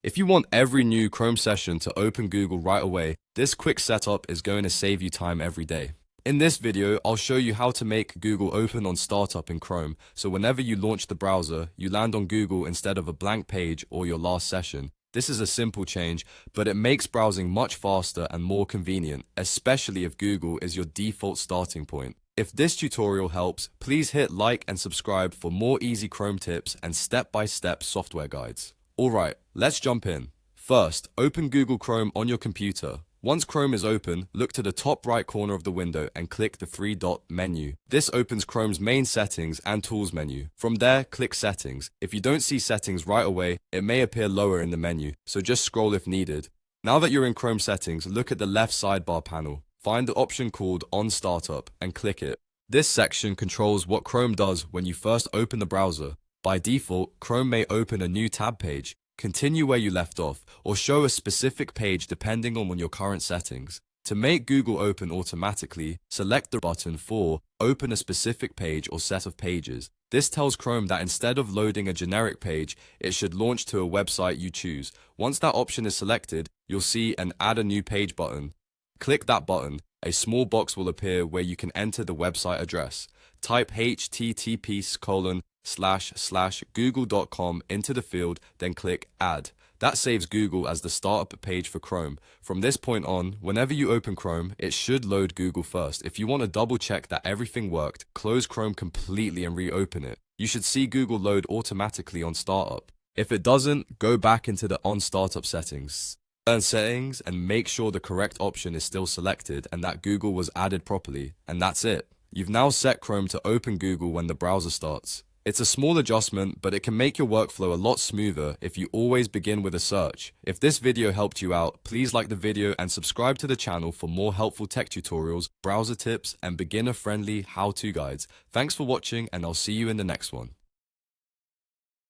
If you want every new Chrome session to open Google right away, this quick setup is going to save you time every day. In this video, I'll show you how to make Google open on startup in Chrome, so whenever you launch the browser, you land on Google instead of a blank page or your last session. This is a simple change, but it makes browsing much faster and more convenient, especially if Google is your default starting point. If this tutorial helps, please hit like and subscribe for more easy Chrome tips and step-by-step software guides. Alright, let's jump in. First, open Google Chrome on your computer. Once Chrome is open, look to the top right corner of the window and click the three-dot menu. This opens Chrome's main settings and tools menu. From there, click settings. If you don't see settings right away, it may appear lower in the menu, so just scroll if needed. Now that you're in Chrome settings, look at the left sidebar panel. Find the option called On Startup and click it. This section controls what Chrome does when you first open the browser. By default, Chrome may open a new tab page, continue where you left off, or show a specific page depending on your current settings. To make Google open automatically, select the button for Open a specific page or set of pages. This tells Chrome that instead of loading a generic page, it should launch to a website you choose. Once that option is selected, you'll see an Add a New Page button. Click that button. A small box will appear where you can enter the website address. Type https://google.com into the field, then click Add. That saves Google as the startup page for Chrome. From this point on, whenever you open Chrome, it should load Google first. If you want to double check that everything worked, close Chrome completely and reopen it. You should see Google load automatically on startup. If it doesn't, go back into the On Startup settings. Turn settings and make sure the correct option is still selected and that Google was added properly, and that's it. You've now set Chrome to open Google when the browser starts. It's a small adjustment, but it can make your workflow a lot smoother if you always begin with a search. If this video helped you out, please like the video and subscribe to the channel for more helpful tech tutorials, browser tips, and beginner-friendly how-to guides. Thanks for watching, and I'll see you in the next one.